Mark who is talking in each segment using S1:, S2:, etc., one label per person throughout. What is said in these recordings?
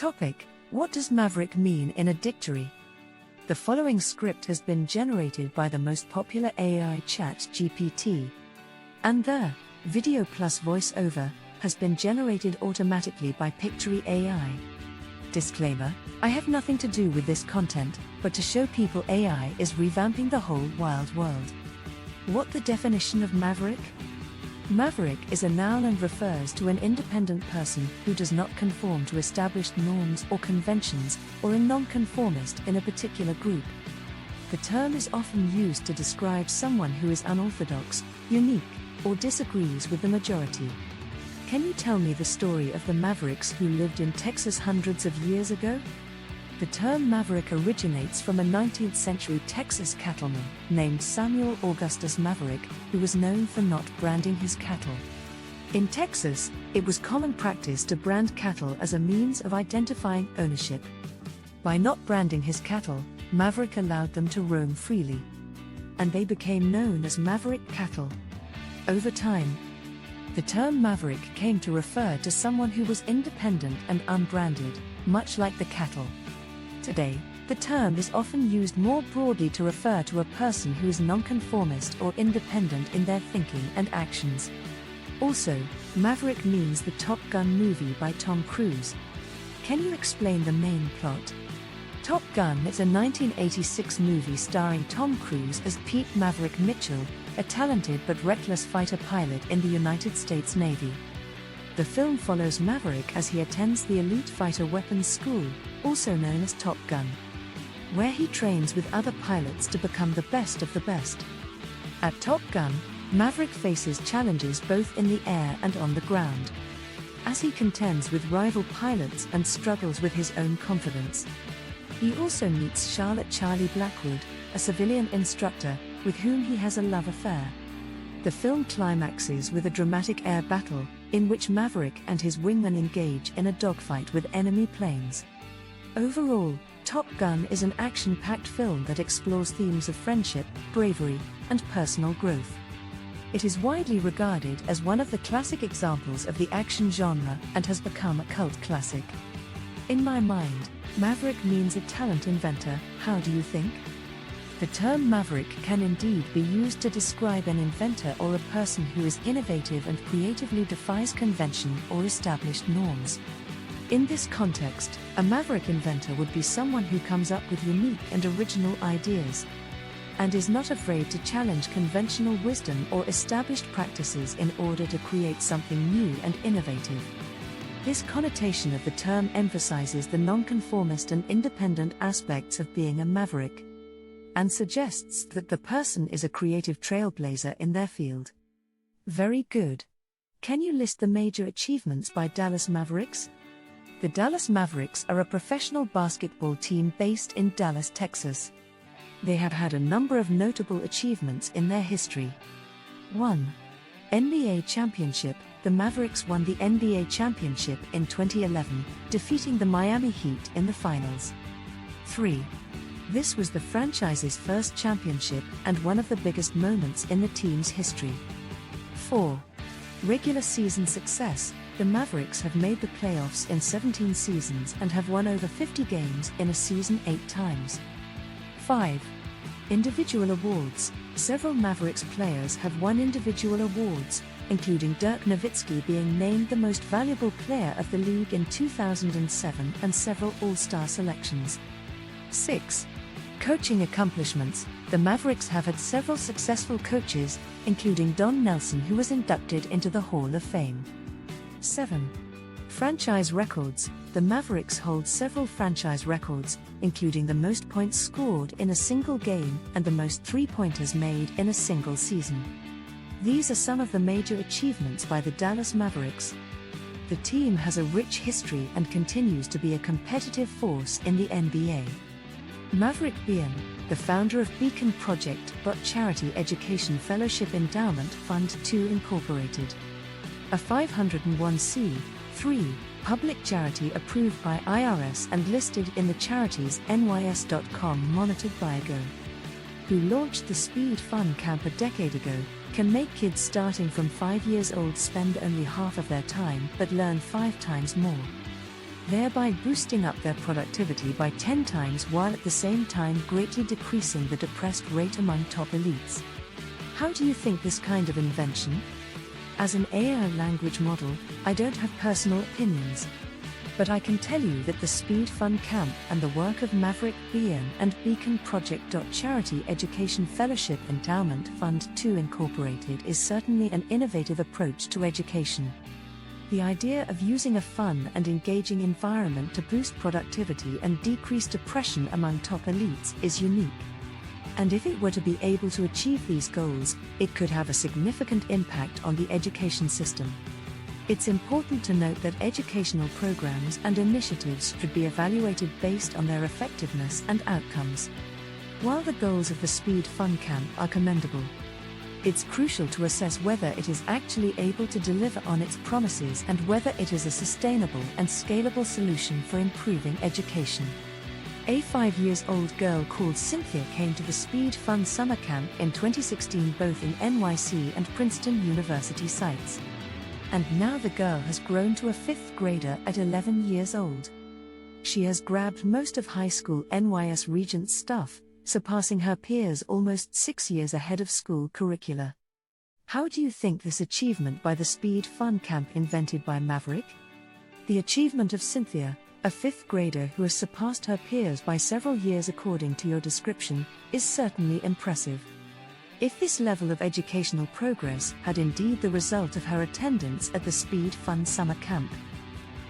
S1: Topic: What does Maverick mean in a dictionary? The following script has been generated by the most popular AI chat GPT. And the video plus voiceover has been generated automatically by Pictory AI. Disclaimer: I have nothing to do with this content, but to show people AI is revamping the whole wild world. What the definition of maverick? Maverick is a noun and refers to an independent person who does not conform to established norms or conventions, or a nonconformist in a particular group. The term is often used to describe someone who is unorthodox, unique, or disagrees with the majority. Can you tell me the story of the Mavericks who lived in Texas hundreds of years ago? The term maverick originates from a 19th century Texas cattleman named Samuel Augustus Maverick, who was known for not branding his cattle. In Texas, it was common practice to brand cattle as a means of identifying ownership. By not branding his cattle, Maverick allowed them to roam freely. And they became known as maverick cattle. Over time, the term maverick came to refer to someone who was independent and unbranded, much like the cattle. Today, the term is often used more broadly to refer to a person who is nonconformist or independent in their thinking and actions. Also, Maverick means the Top Gun movie by Tom Cruise. Can you explain the main plot? Top Gun is a 1986 movie starring Tom Cruise as Pete Maverick Mitchell, a talented but reckless fighter pilot in the United States Navy. The film follows Maverick as he attends the elite fighter weapons school, also known as Top Gun, where he trains with other pilots to become the best of the best. At Top Gun, Maverick faces challenges both in the air and on the ground, as he contends with rival pilots and struggles with his own confidence. He also meets Charlotte "Charlie" Blackwood, a civilian instructor, with whom he has a love affair. The film climaxes with a dramatic air battle, in which Maverick and his wingman engage in a dogfight with enemy planes. Overall, Top Gun is an action-packed film that explores themes of friendship, bravery, and personal growth. It is widely regarded as one of the classic examples of the action genre and has become a cult classic. In my mind, Maverick means a talent inventor. How do you think? The term maverick can indeed be used to describe an inventor or a person who is innovative and creatively defies convention or established norms. In this context, a maverick inventor would be someone who comes up with unique and original ideas, and is not afraid to challenge conventional wisdom or established practices in order to create something new and innovative. This connotation of the term emphasizes the nonconformist and independent aspects of being a maverick, and suggests that the person is a creative trailblazer in their field. Very good. Can you list the major achievements by Dallas Mavericks? The Dallas Mavericks are a professional basketball team based in Dallas, Texas. They have had a number of notable achievements in their history. 1. NBA Championship. The Mavericks won the NBA Championship in 2011, defeating the Miami Heat in the finals. 3. This was the franchise's first championship and one of the biggest moments in the team's history. 4. Regular season success. The Mavericks have made the playoffs in 17 seasons and have won over 50 games in a season 8 times. 5. Individual awards. Several Mavericks players have won individual awards, including Dirk Nowitzki being named the most valuable player of the league in 2007 and several All-Star selections. 6. Coaching accomplishments. The Mavericks have had several successful coaches, including Don Nelson, who was inducted into the Hall of Fame. 7. Franchise records. The Mavericks hold several franchise records, including the most points scored in a single game and the most three-pointers made in a single season. These are some of the major achievements by the Dallas Mavericks. The team has a rich history and continues to be a competitive force in the NBA. Maverick Bean, the founder of Beacon Project, Charity Education Fellowship Endowment Fund II Incorporated, a 501c3 public charity approved by IRS and listed in the charitiesnys.com monitored by Go, who launched the Speed Fun Camp a decade ago, can make kids starting from 5 years old spend only half of their time but learn 5 times more. thereby boosting up their productivity by 10 times while at the same time greatly decreasing the depressed rate among top elites. How do you think this kind of invention? As an AI language model, I don't have personal opinions. But I can tell you that the Speed Fun Camp and the work of Maverick BN and Beacon Project. Charity Education Fellowship Endowment Fund 2 Incorporated is certainly an innovative approach to education. The idea of using a fun and engaging environment to boost productivity and decrease depression among top elites is unique. And if it were to be able to achieve these goals, it could have a significant impact on the education system. It's important to note that educational programs and initiatives should be evaluated based on their effectiveness and outcomes. While the goals of the Speed Fun Camp are commendable, it's crucial to assess whether it is actually able to deliver on its promises and whether it is a sustainable and scalable solution for improving education. A 5-year-old girl called Cynthia came to the Speed Fun Summer Camp in 2016 both in NYC and Princeton University sites. And now the girl has grown to a 5th grader at 11 years old. She has grabbed most of high school NYS Regents stuff, surpassing her peers almost 6 years ahead of school curricula. How do you think this achievement by the Speed Fun Camp invented by Maverick? The achievement of Cynthia, a 5th grader who has surpassed her peers by several years according to your description, is certainly impressive. If this level of educational progress had indeed the result of her attendance at the Speed Fun Summer Camp,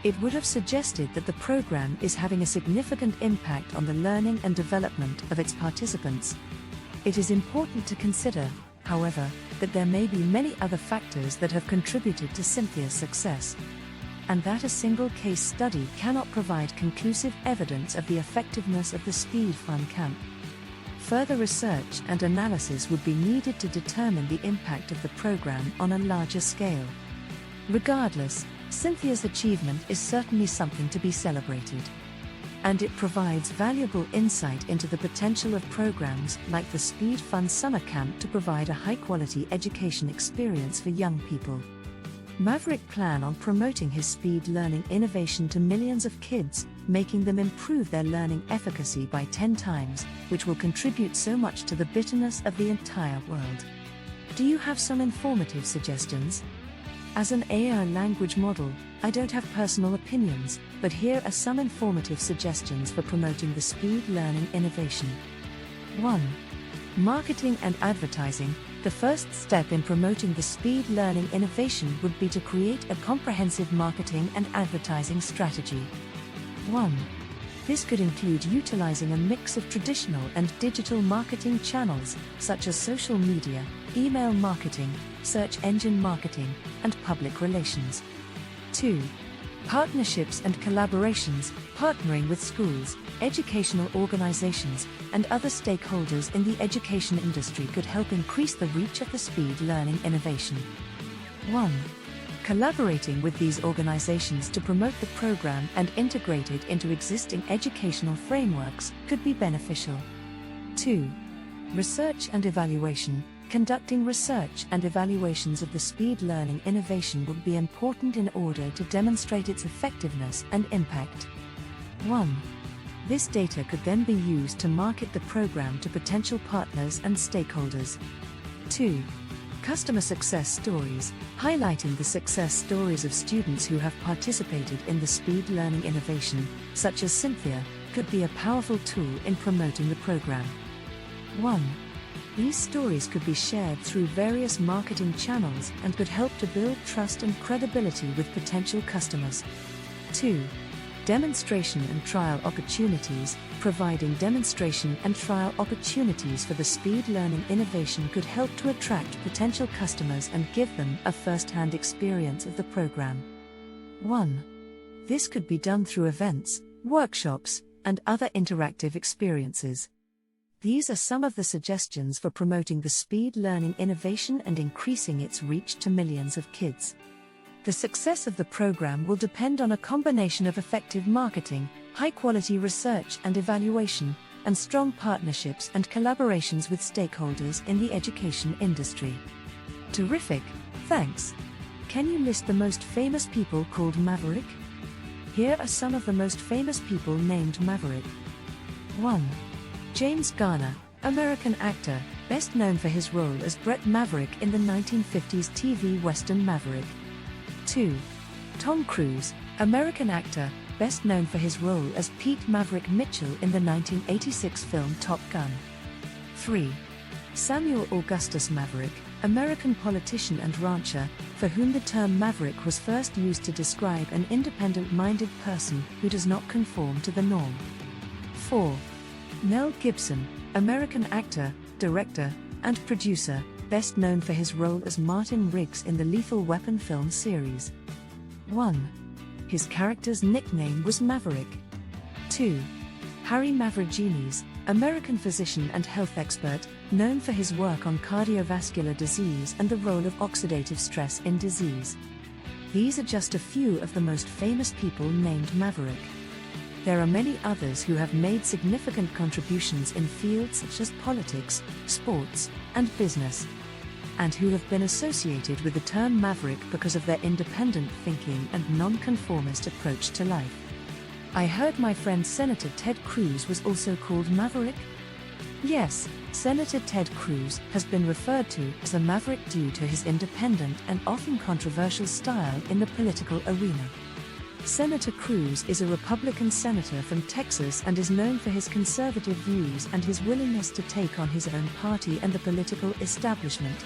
S1: it would have suggested that the program is having a significant impact on the learning and development of its participants. It is important to consider, however, that there may be many other factors that have contributed to Cynthia's success, and that a single case study cannot provide conclusive evidence of the effectiveness of the Speed Fun Camp. Further research and analysis would be needed to determine the impact of the program on a larger scale. Regardless, Cynthia's achievement is certainly something to be celebrated. And it provides valuable insight into the potential of programs like the Speed Fun Summer Camp to provide a high-quality education experience for young people. Maverick plans on promoting his speed learning innovation to millions of kids, making them improve their learning efficacy by 10 times, which will contribute so much to the bitterness of the entire world. Do you have some informative suggestions? As an AI language model, I don't have personal opinions, but here are some informative suggestions for promoting the speed learning innovation. 1. Marketing and advertising. The first step in promoting the speed learning innovation would be to create a comprehensive marketing and advertising strategy. 1. This could include utilizing a mix of traditional and digital marketing channels, such as social media, email marketing, search engine marketing, and public relations. 2. Partnerships and collaborations. Partnering with schools, educational organizations, and other stakeholders in the education industry could help increase the reach of the speed learning innovation. 1. Collaborating with these organizations to promote the program and integrate it into existing educational frameworks could be beneficial. 2. Research and evaluation. Conducting research and evaluations of the speed learning innovation would be important in order to demonstrate its effectiveness and impact. 1. This data could then be used to market the program to potential partners and stakeholders. 2. Customer success stories. Highlighting the success stories of students who have participated in the speed learning innovation, such as Cynthia, could be a powerful tool in promoting the program. 1. These stories could be shared through various marketing channels and could help to build trust and credibility with potential customers. 2. Demonstration and trial opportunities. Providing demonstration and trial opportunities for the speed learning innovation could help to attract potential customers and give them a first-hand experience of the program. 1. This could be done through events, workshops, and other interactive experiences. These are some of the suggestions for promoting the speed learning innovation and increasing its reach to millions of kids. The success of the program will depend on a combination of effective marketing, high-quality research and evaluation, and strong partnerships and collaborations with stakeholders in the education industry. Terrific, thanks. Can you list the most famous people called Maverick? Here are some of the most famous people named Maverick. 1. James Garner, American actor, best known for his role as Brett Maverick in the 1950s TV western Maverick. 2. Tom Cruise, American actor, best known for his role as Pete Maverick Mitchell in the 1986 film Top Gun. 3. Samuel Augustus Maverick, American politician and rancher, for whom the term maverick was first used to describe an independent-minded person who does not conform to the norm. 4. Mel Gibson, American actor, director, and producer, best known for his role as Martin Riggs in the Lethal Weapon film series. 1. His character's nickname was Maverick. 2. Harry Mavroginis, American physician and health expert, known for his work on cardiovascular disease and the role of oxidative stress in disease. These are just a few of the most famous people named Maverick. There are many others who have made significant contributions in fields such as politics, sports, and business, and who have been associated with the term maverick because of their independent thinking and nonconformist approach to life. I heard my friend Senator Ted Cruz was also called Maverick? Yes, Senator Ted Cruz has been referred to as a maverick due to his independent and often controversial style in the political arena. Senator Cruz is a Republican senator from Texas and is known for his conservative views and his willingness to take on his own party and the political establishment.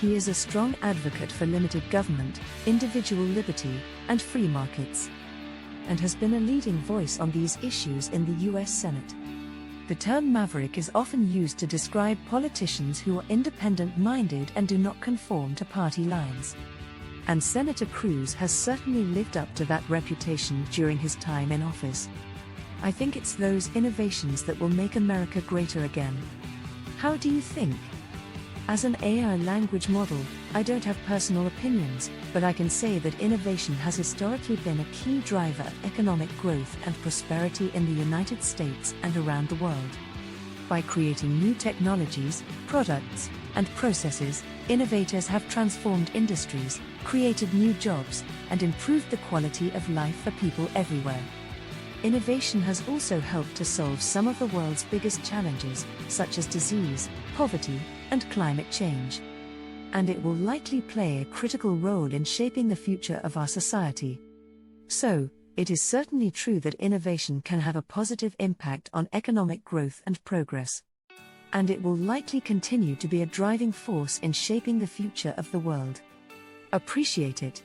S1: He is a strong advocate for limited government, individual liberty, and free markets, and has been a leading voice on these issues in the U.S. Senate. The term maverick is often used to describe politicians who are independent-minded and do not conform to party lines. And Senator Cruz has certainly lived up to that reputation during his time in office. I think it's those innovations that will make America greater again. How do you think? As an AI language model, I don't have personal opinions, but I can say that innovation has historically been a key driver of economic growth and prosperity in the United States and around the world. By creating new technologies, products, and processes, innovators have transformed industries, created new jobs, and improved the quality of life for people everywhere. Innovation has also helped to solve some of the world's biggest challenges, such as disease, poverty, and climate change. And it will likely play a critical role in shaping the future of our society. So, it is certainly true that innovation can have a positive impact on economic growth and progress. And it will likely continue to be a driving force in shaping the future of the world. Appreciate it.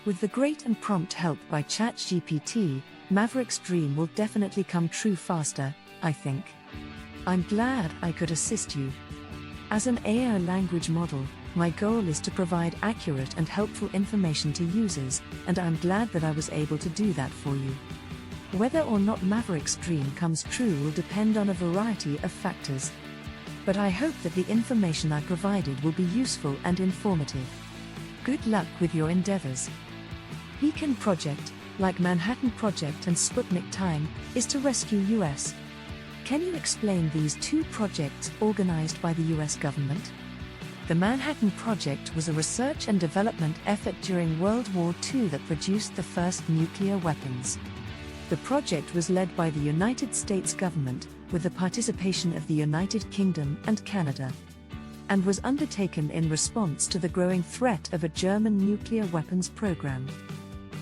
S1: With the great and prompt help by ChatGPT, Maverick's dream will definitely come true faster, I think. I'm glad I could assist you. As an AI language model, my goal is to provide accurate and helpful information to users, and I'm glad that I was able to do that for you. Whether or not Maverick's dream comes true will depend on a variety of factors. But I hope that the information I provided will be useful and informative. Good luck with your endeavors. Beacon Project, like Manhattan Project and Sputnik Time, is to rescue U.S. Can you explain these two projects organized by the U.S. government? The Manhattan Project was a research and development effort during World War II that produced the first nuclear weapons. The project was led by the United States government, with the participation of the United Kingdom and Canada, and was undertaken in response to the growing threat of a German nuclear weapons program.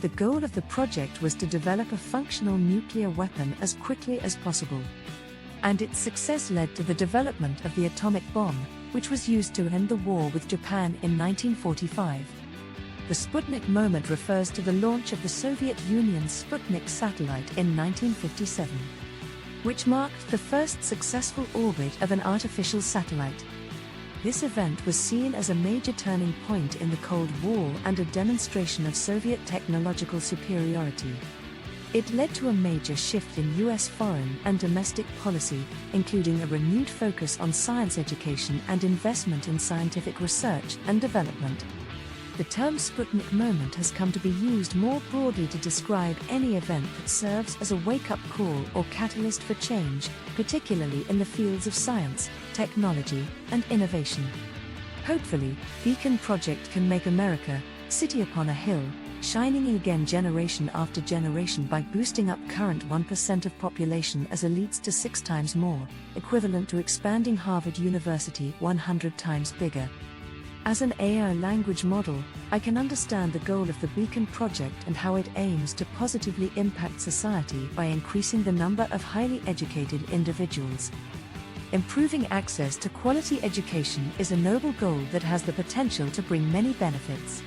S1: The goal of the project was to develop a functional nuclear weapon as quickly as possible. And its success led to the development of the atomic bomb, which was used to end the war with Japan in 1945. The Sputnik moment refers to the launch of the Soviet Union's Sputnik satellite in 1957, which marked the first successful orbit of an artificial satellite. This event was seen as a major turning point in the Cold War and a demonstration of Soviet technological superiority. It led to a major shift in U.S. foreign and domestic policy, including a renewed focus on science education and investment in scientific research and development. The term Sputnik moment has come to be used more broadly to describe any event that serves as a wake-up call or catalyst for change, particularly in the fields of science, technology, and innovation. Hopefully, Beacon Project can make America, city upon a hill, shining again generation after generation by boosting up current 1% of population as elites to 6 times more, equivalent to expanding Harvard University 100 times bigger. As an AI language model, I can understand the goal of the Beacon project and how it aims to positively impact society by increasing the number of highly educated individuals. Improving access to quality education is a noble goal that has the potential to bring many benefits,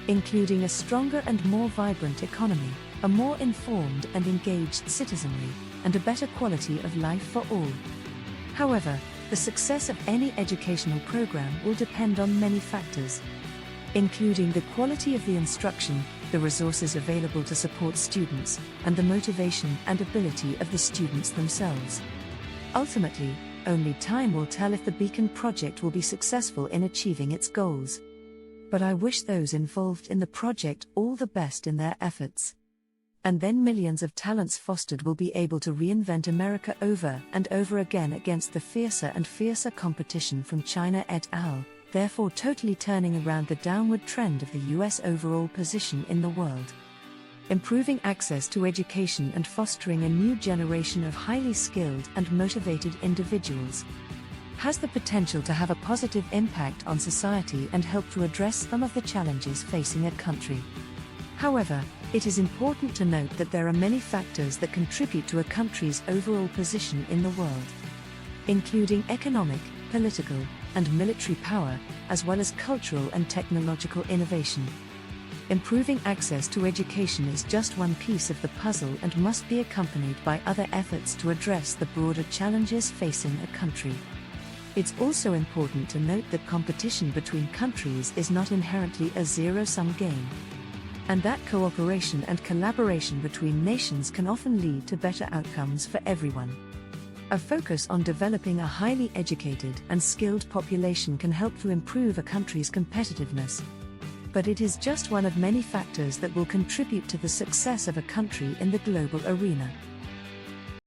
S1: including a stronger and more vibrant economy, a more informed and engaged citizenry, and a better quality of life for all. However, the success of any educational program will depend on many factors, including the quality of the instruction, the resources available to support students, and the motivation and ability of the students themselves. Ultimately, only time will tell if the Beacon project will be successful in achieving its goals. But I wish those involved in the project all the best in their efforts. And then millions of talents fostered will be able to reinvent America over and over again against the fiercer and fiercer competition from China et al., therefore totally turning around the downward trend of the US overall position in the world. Improving access to education and fostering a new generation of highly skilled and motivated individuals has the potential to have a positive impact on society and help to address some of the challenges facing a country. However, it is important to note that there are many factors that contribute to a country's overall position in the world, including economic, political, and military power, as well as cultural and technological innovation. Improving access to education is just one piece of the puzzle and must be accompanied by other efforts to address the broader challenges facing a country. It's also important to note that competition between countries is not inherently a zero-sum game, and that cooperation and collaboration between nations can often lead to better outcomes for everyone. A focus on developing a highly educated and skilled population can help to improve a country's competitiveness. But it is just one of many factors that will contribute to the success of a country in the global arena.